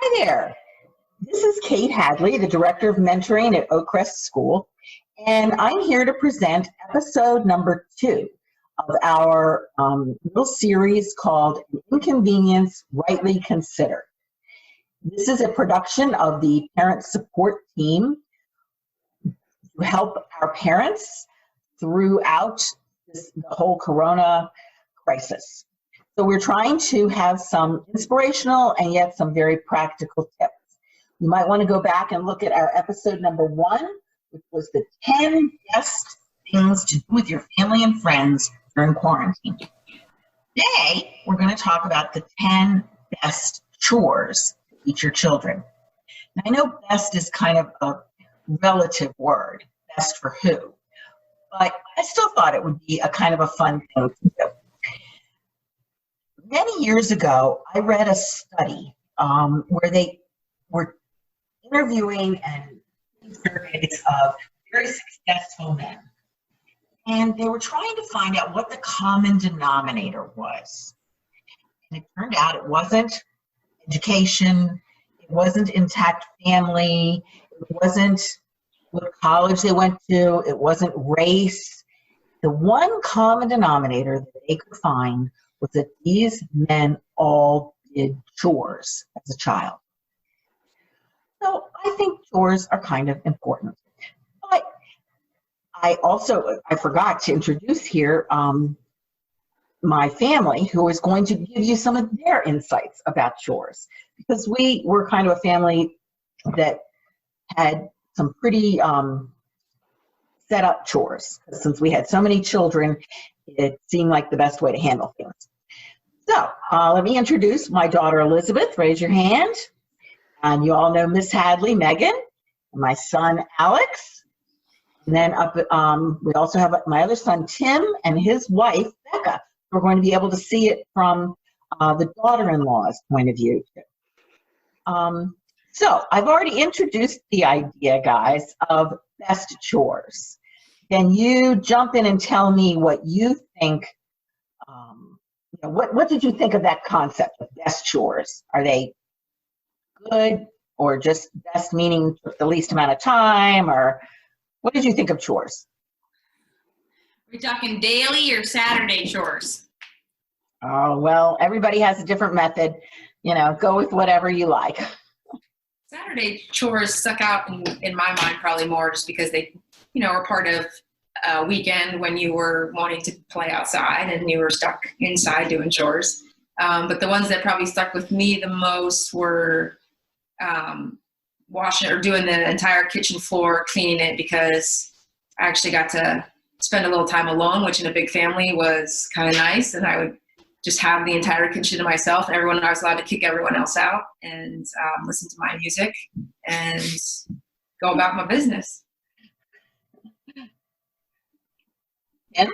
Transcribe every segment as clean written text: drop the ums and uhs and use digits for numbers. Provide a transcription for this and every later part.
Hi there. This is Kate Hadley, the Director of Mentoring at Oakcrest School, and I'm here to present episode number 2 of our little series called Inconvenience, Rightly Considered. This is a production of the Parent Support Team to help our parents throughout the whole corona crisis. So we're trying to have some inspirational and yet some very practical tips. You might want to go back and look at our episode number 1, which was the 10 best things to do with your family and friends during quarantine. Today, we're going to talk about the 10 best chores to teach your children. Now, I know best is kind of a relative word, best for who, but I still thought it would be a kind of a fun thing to do. Many years ago, I read a study where they were interviewing and surveys of very successful men. And they were trying to find out what the common denominator was. And it turned out it wasn't education, it wasn't intact family, it wasn't what college they went to, it wasn't race. The one common denominator that they could find was that these men all did chores as a child. So I think chores are kind of important. But I forgot to introduce here my family, who is going to give you some of their insights about chores. Because we were kind of a family that had some pretty set up chores. Since we had so many children, it seemed like the best way to handle things. So let me introduce my daughter, Elizabeth. Raise your hand. And you all know Miss Hadley, Megan, and my son, Alex. And then we also have my other son, Tim, and his wife, Becca. We're going to be able to see it from the daughter-in-law's point of view. So I've already introduced the idea, guys, of best chores. Can you jump in and tell me what you think? What did you think of that concept of best chores? Are they good, or just best meaning took the least amount of time, or what did you think of chores? Are we talking daily or Saturday chores? Oh, well, everybody has a different method. Go with whatever you like. Saturday chores stuck out in my mind probably more just because they, were part of a weekend when you were wanting to play outside and you were stuck inside doing chores. But the ones that probably stuck with me the most were washing or doing the entire kitchen floor, cleaning it, because I actually got to spend a little time alone, which in a big family was kind of nice. And I would just have the entire kitchen to myself, and I was allowed to kick everyone else out and listen to my music and go about my business. Yeah.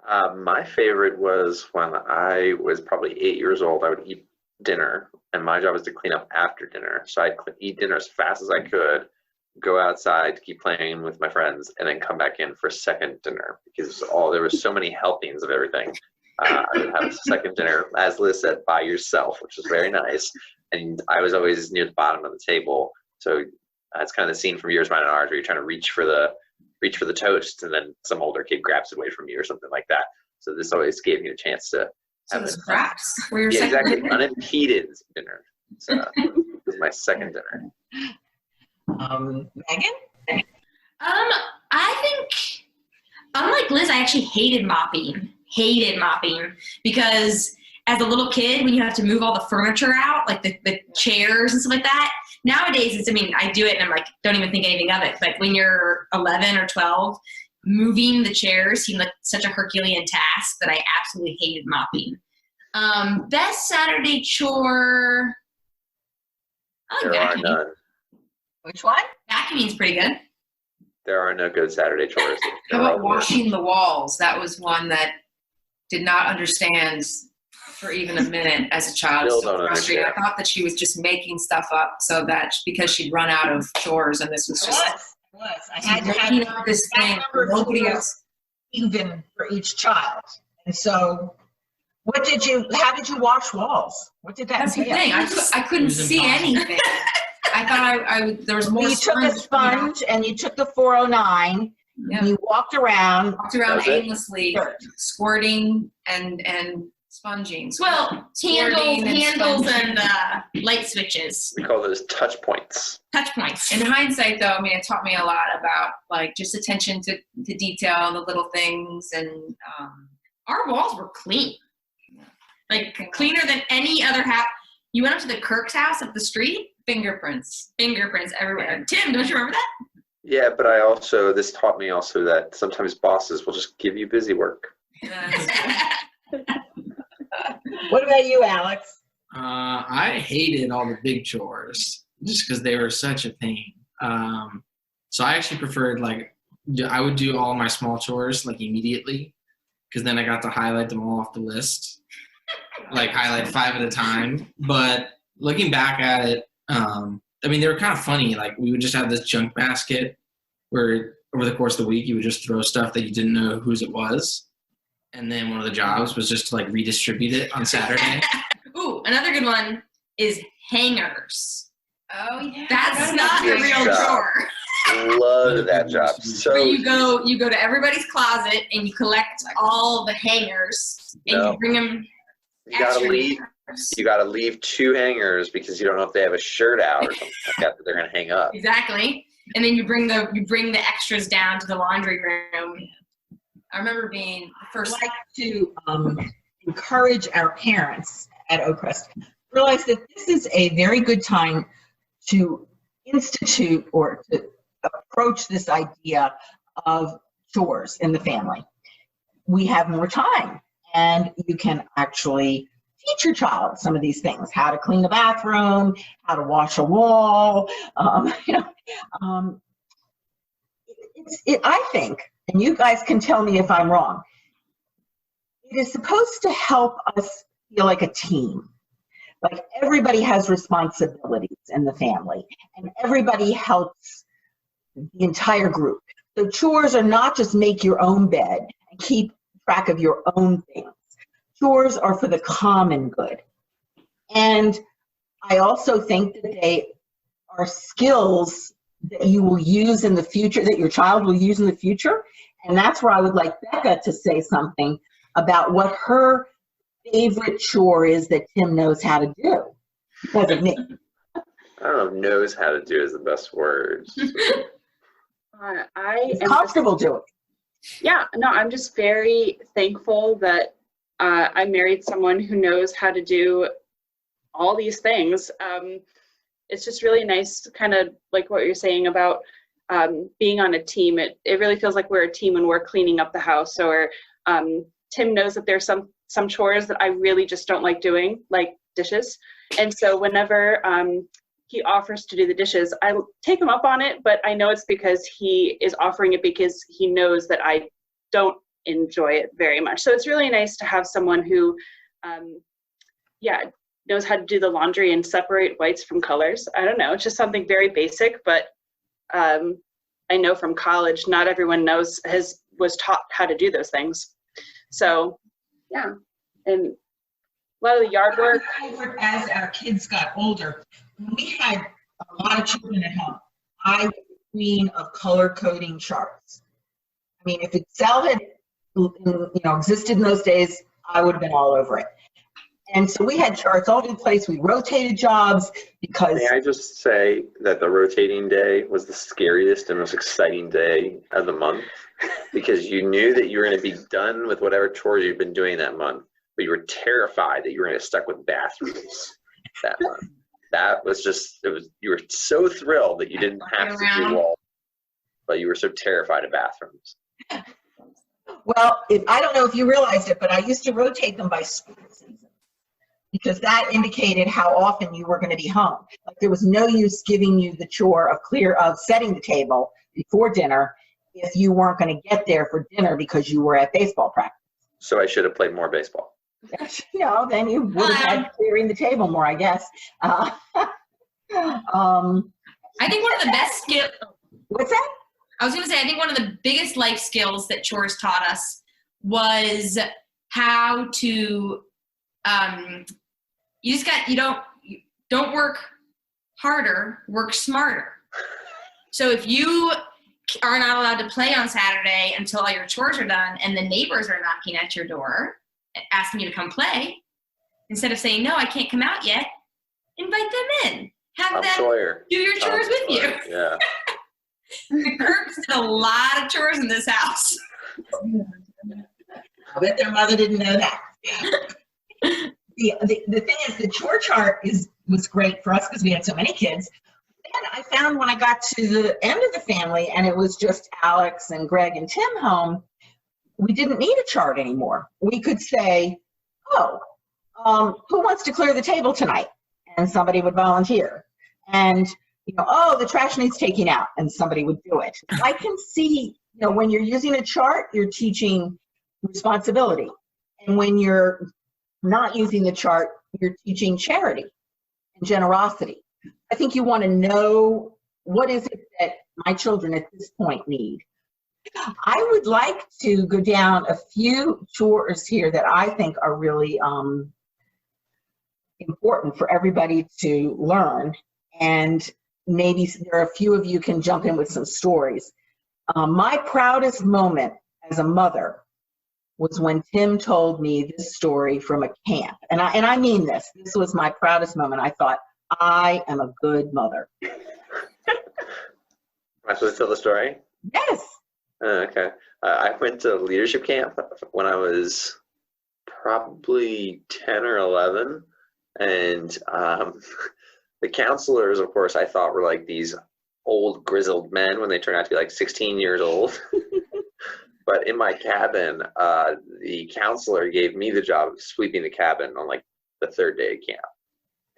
My favorite was when I was probably 8 years old. I would eat dinner, and my job was to clean up after dinner. So I'd eat dinner as fast as I could, go outside to keep playing with my friends, and then come back in for second dinner, because there was so many helpings of everything. I would have a second dinner, as Liz said, by yourself, which was very nice. And I was always near the bottom of the table. So that's kind of the scene from Yours, Mine, and Ours, where you're trying to reach for the toast, and then some older kid grabs it away from you or something like that. So this always gave me a chance to have the scraps. Yeah, exactly. Unimpeded dinner. So it was my second dinner. Megan? I think, unlike Liz, I actually hated mopping because as a little kid, when you have to move all the furniture out, like the chairs and stuff like that, nowadays I do it and I'm like, don't even think anything of it. But when you're 11 or 12, moving the chairs seemed like such a Herculean task that I absolutely hated mopping. Best Saturday chore, I like vacuuming. There are none. Which one? Vacuuming's pretty good. There are no good Saturday chores. How about washing the walls? That was one that did not understand for even a minute as a child. Still So don't frustrated. I understand. thought that she was just making stuff up so that because she'd run out of chores, and this was just It was. I had to making have up this thing. number of Nobody chores else. even for each child. And so How did you wash walls? What did that That's the entail? thing. I couldn't see anything. I thought there was more. You took a sponge and you took the 409 Yeah. and you walked around. Walked around That's it? aimlessly, Dirt. squirting and sponging. Well, Squirting handles sponging. and light switches, We call those touch points. touch points. In hindsight, though, I mean, it taught me a lot about like just attention to detail, the little things, and Our walls were clean, like cleaner than any other house. You went up to the Kirk's house up the street, fingerprints. fingerprints everywhere. Tim, don't you remember that? Yeah, but this taught me also that sometimes bosses will just give you busy work. What about you, Alex? I hated all the big chores just because they were such a pain. So I actually preferred I would do all my small chores like immediately because then I got to highlight them all off the list, like highlight 5 at a time. But looking back at it, I mean, they were kind of funny. Like we would just have this junk basket where over the course of the week you would just throw stuff that you didn't know whose it was. And then one of the jobs was just to like redistribute it on Saturday. Ooh, another good one is hangers. Oh yeah. That's not a Good real job. chore. Love that job. Where So you go to everybody's closet and you collect all the hangers and No. you bring them. you gotta leave 2 hangers because you don't know if they have a shirt out or something like that they're gonna hang up. Exactly. And then you bring the extras down to the laundry room. I remember being the I'd first. like to encourage our parents at Oakcrest realize that this is a very good time to institute or to approach this idea of chores in the family. We have more time, and you can actually teach your child some of these things: how to clean a bathroom, how to wash a wall. I think, and you guys can tell me if I'm wrong, it is supposed to help us feel like a team. Like everybody has responsibilities in the family, and everybody helps the entire group. So chores are not just make your own bed and keep track of your own things. Chores are for the common good. And I also think that they are skills that you will use in the future, that your child will use in the future. And that's where I would like Becca to say something about what her favorite chore is that Tim knows how to do. Because of me. I don't know if knows how to do is the best word. He's comfortable doing. Yeah, no, I'm just very thankful that I married someone who knows how to do all these things. It's just really nice, kind of like what you're saying about being on a team. It really feels like we're a team when we're cleaning up the house. Or Tim knows that there's some chores that I really just don't like doing, like dishes. And so whenever he offers to do the dishes, I take him up on it, but I know it's because he is offering it because he knows that I don't enjoy it very much. So it's really nice to have someone who, knows how to do the laundry and separate whites from colors. I don't know, it's just something very basic, but I know from college, not everyone was taught how to do those things. So, yeah, and a lot of the yard work. As our kids got older, when we had a lot of children at home, I was the queen of color coding charts. I mean, if Excel had existed in those days, I would have been all over it. And so we had charts all over the place. We rotated jobs because. May I just say that the rotating day was the scariest and most exciting day of the month because you knew that you were going to be done with whatever chores you'd been doing that month, but you were terrified that you were going to get stuck with bathrooms that month. That was just, you were so thrilled that you didn't have to do walls, but you were so terrified of bathrooms. Well, I don't know if you realized it, but I used to rotate them by school season because that indicated how often you were going to be home. Like there was no use giving you the chore of setting the table before dinner if you weren't going to get there for dinner because you were at baseball practice. So I should have played more baseball. Then you would have had clearing the table more, I guess. I think one of the best skills. What's that? I was going to say, I think one of the biggest life skills that chores taught us was how to you don't work harder, work smarter. So if you are not allowed to play on Saturday until all your chores are done and the neighbors are knocking at your door asking you to come play, instead of saying, no, I can't come out yet, invite them in. Have Tom them Sawyer. do your chores Tom with Sawyer, you. Yeah. The Kirks did a lot of chores in this house. I bet their mother didn't know that. The thing is, the chore chart was great for us because we had so many kids. Then I found when I got to the end of the family and it was just Alex and Greg and Tim home, we didn't need a chart anymore. We could say, oh, who wants to clear the table tonight? And somebody would volunteer. And, oh, the trash needs taking out, and somebody would do it. I can see, when you're using a chart, you're teaching responsibility. And when you're not using the chart, you're teaching charity and generosity. I think you want to know, what is it that my children at this point need? I would like to go down a few chores here that I think are really important for everybody to learn. And maybe there are a few of you can jump in with some stories. My proudest moment as a mother was when Tim told me this story from a camp. And I mean this. This was my proudest moment. I thought, I am a good mother. Am I supposed to tell the story? Yes. Okay. I went to leadership camp when I was probably 10 or 11. And the counselors, of course, I thought were like these old grizzled men when they turned out to be like 16 years old. But in my cabin, the counselor gave me the job of sweeping the cabin on like the third day of camp.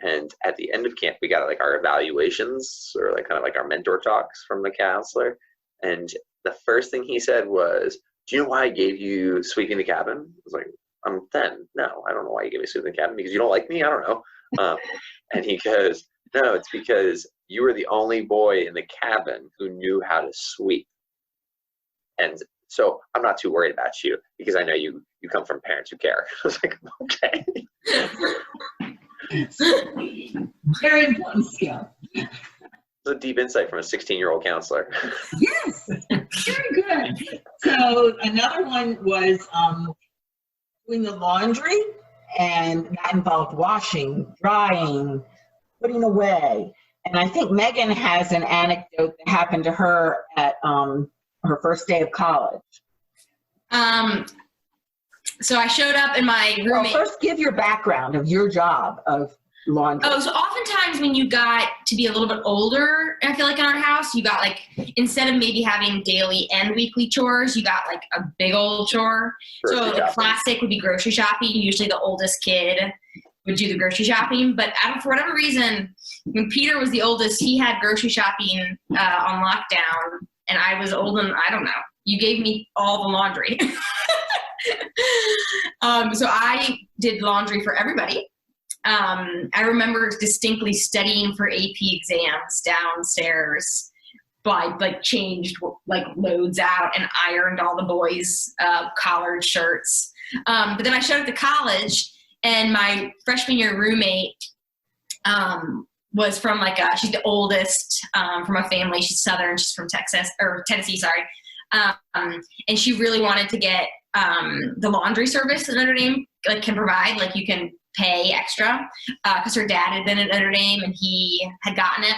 And at the end of camp, we got like our evaluations or like kind of like our mentor talks from the counselor. And the first thing he said was, do you know why I gave you sweeping the cabin? I was like, I'm 10. No, I don't know why you gave me sweeping the cabin. Because you don't like me? I don't know. And he goes, no, it's because you were the only boy in the cabin who knew how to sweep. And so I'm not too worried about you because I know you come from parents who care. I was like, okay. Very important skill. It's a deep insight from a 16-year-old counselor. Yes, very good. So another one was doing the laundry, and that involved washing, drying, putting away. And I think Megan has an anecdote that happened to her at her first day of college. So I showed up in my roommate. Well, first give your background of your job of laundry. Oh, so oftentimes when you got to be a little bit older, I feel like in our house, you got like, instead of maybe having daily and weekly chores, you got like a big old chore. So the classic would be grocery shopping. Usually the oldest kid would do the grocery shopping. But for whatever reason, when Peter was the oldest, he had grocery shopping on lockdown. And I was old and I don't know. You gave me all the laundry. So I did laundry for everybody. I remember distinctly studying for AP exams downstairs. I like changed like loads out and ironed all the boys' collared shirts. But then I showed up to college, and my freshman year roommate was from like she's the oldest from a family. She's Southern. She's from Tennessee. Sorry. And she really wanted to get the laundry service that Notre Dame like can provide. Like you can pay extra because her dad had been at Notre Dame and he had gotten it.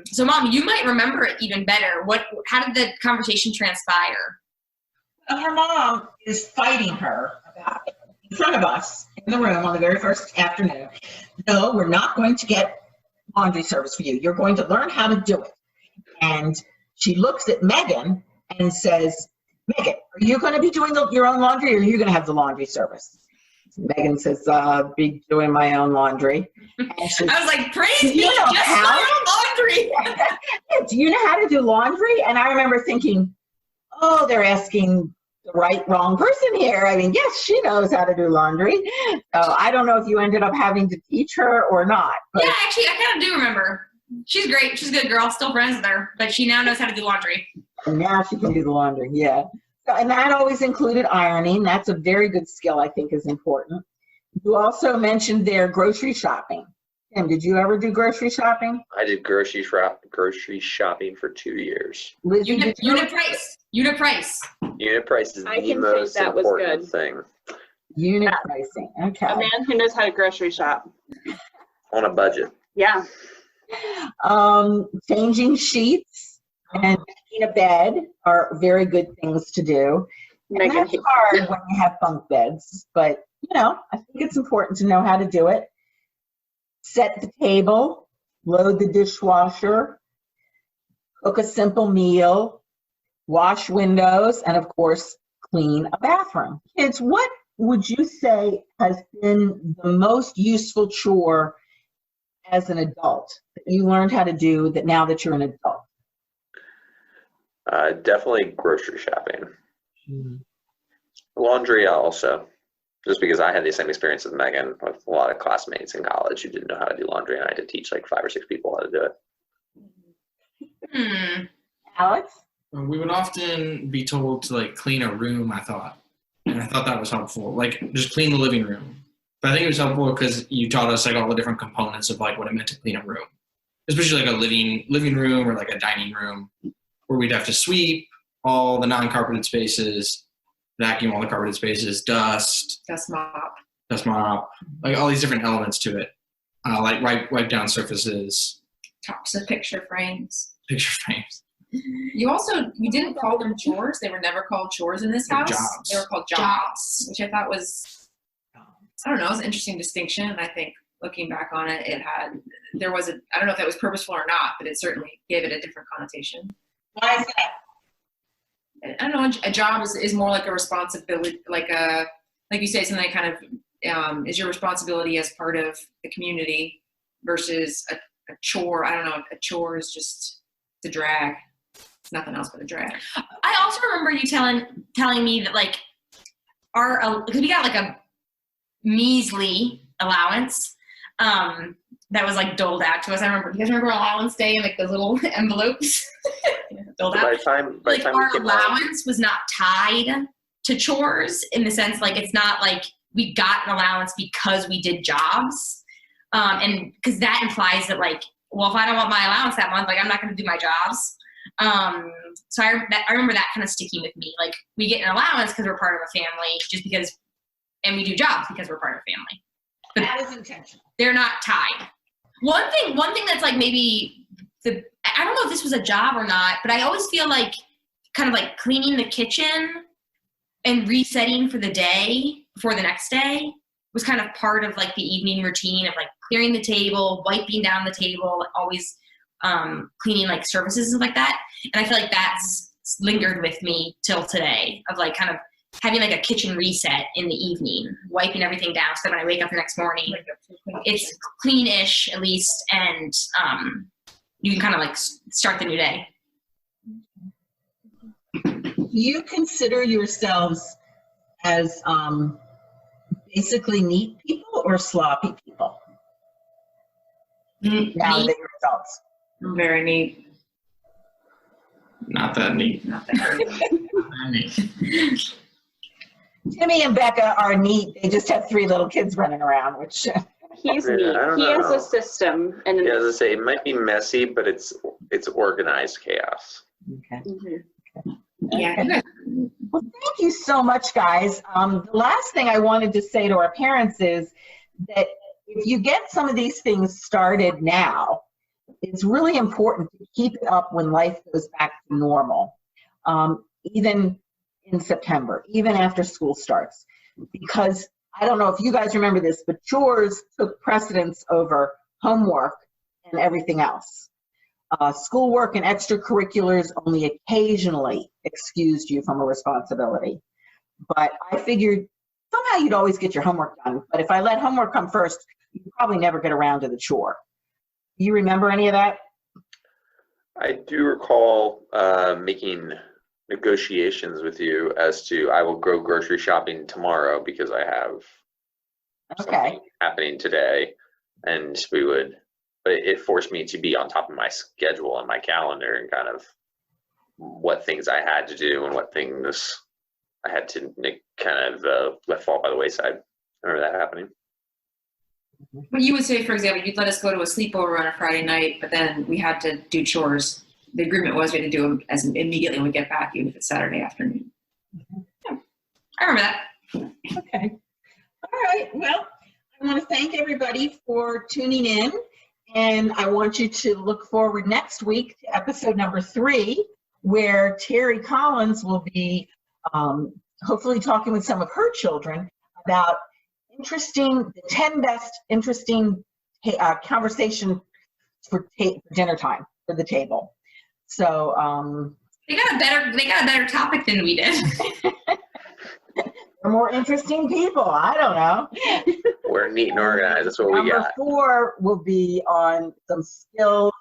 So Mom, you might remember it even better. How did the conversation transpire? Well, her mom is fighting her about it in front of us in the room on the very first afternoon. No, we're not going to get laundry service for you. You're going to learn how to do it. And she looks at Megan and says, Megan, are you going to be doing your own laundry, or are you going to have the laundry service? Megan says, I'll be doing my own laundry. And I was like, praise me, just my own laundry. Do you know how to do laundry? And I remember thinking, oh, they're asking the wrong person here. I mean, yes, she knows how to do laundry. So I don't know if you ended up having to teach her or not. But yeah, actually, I kind of do remember. She's great. She's a good girl. Still friends with her. But she now knows how to do laundry. And now she can do the laundry, yeah. So, and that always included ironing. That's a very good skill I think is important. You also mentioned their grocery shopping. Tim, did you ever do grocery shopping? I did grocery shopping for 2 years. Lizzie, Unit, did you unit price. Unit price. Unit price is I the can say most that was important good. thing Unit pricing. Okay. A man who knows how to grocery shop. on a budget. Yeah. Changing sheets and making a bed are very good things to do. And Megan that's hates hard when you have bunk beds, but I think it's important to know how to do it. Set the table, load the dishwasher, cook a simple meal, wash windows, and of course, clean a bathroom. Kids, what would you say has been the most useful chore as an adult that you learned how to do that now that you're an adult? Definitely grocery shopping. Laundry also, just because I had the same experience as Megan with a lot of classmates in college who didn't know how to do laundry, and I had to teach like 5 or 6 people how to do it. Alex? We would often be told to like clean a room, I thought. And I thought that was helpful. Like just clean the living room. But I think it was helpful because you taught us like all the different components of like what it meant to clean a room. Especially like a living room or like a dining room where we'd have to sweep all the non-carpeted spaces, vacuum all the carpeted spaces, dust mop, like all these different elements to it. Like wipe down surfaces, Tops of picture frames. picture frames. You didn't call them chores. They were never called chores in this They're house. jobs. They were called jobs, which I thought was, I don't know, it was an interesting distinction. And I think looking back on it, I don't know if that was purposeful or not, but it certainly gave it a different connotation. Why is that? I don't know, a job is more like a responsibility, like you say, something that kind of is your responsibility as part of the community versus a chore. I don't know, a chore is just the drag. It's nothing else but a drag. I also remember you telling me that like because we got like a measly allowance that was like doled out to us. You guys remember allowance day and like those little envelopes doled So out? by the time Our we came home, allowance was not tied to chores in the sense like it's not like we got an allowance because we did jobs, and because that implies that like, well, if I don't want my allowance that month, like I'm not going to do my jobs. So I remember that kind of sticking with me. Like we get an allowance because we're part of a family, just because, and we do jobs because we're part of a family. But That is intentional. they're not tied. One thing that's like maybe I don't know if this was a job or not, but I always feel like kind of like cleaning the kitchen and resetting for the day before the next day was kind of part of like the evening routine of like clearing the table, wiping down the table, always cleaning like surfaces and like that. And I feel like that's lingered with me till today of like kind of having like a kitchen reset in the evening, wiping everything down so that when I wake up the next morning, it's clean-ish at least, and you can kind of like start the new day. Do you consider yourselves as basically neat people or sloppy people now Neat. that you're adults? Very neat. Not that neat. Not that neat. Timmy and Becca are neat. They just have 3 little kids running around, which He's Yeah, neat. I don't He has know. a system. And yeah, as I say, it might be messy, but it's organized chaos. okay. Mhm. Yeah. Okay. Well, thank you so much, guys. The last thing I wanted to say to our parents is that if you get some of these things started now, it's really important to keep it up when life goes back to normal, even in September, even after school starts. Because I don't know if you guys remember this, but chores took precedence over homework and everything else. Schoolwork and extracurriculars only occasionally excused you from a responsibility. But I figured somehow you'd always get your homework done. But if I let homework come first, you'd probably never get around to the chore. Do you remember any of that? I do recall making negotiations with you as to I will go grocery shopping tomorrow because I have Okay. something happening today, and but it forced me to be on top of my schedule and my calendar and kind of what things I had to do and what things I had to kind of let fall by the wayside. I remember that happening. But you would say, for example, you'd let us go to a sleepover on a Friday night, but then we had to do chores. The agreement was we had to do them as immediately when we get back, even if it's Saturday afternoon. I remember that. Okay. All right. Well, I want to thank everybody for tuning in. And I want you to look forward next week to episode number 3, where Terry Collins will be hopefully talking with some of her children about the 10 best interesting conversation for dinner time for the table. So They got a better topic than we did. they're more interesting people. I don't know. We're neat and organized. That's what we Number got. 4 will be on some skills,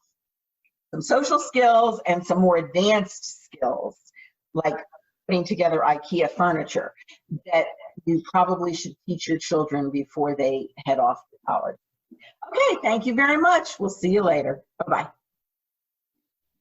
some social skills, and some more advanced skills, like putting together IKEA furniture that you probably should teach your children before they head off to college. Okay, thank you very much. We'll see you later. Bye-bye.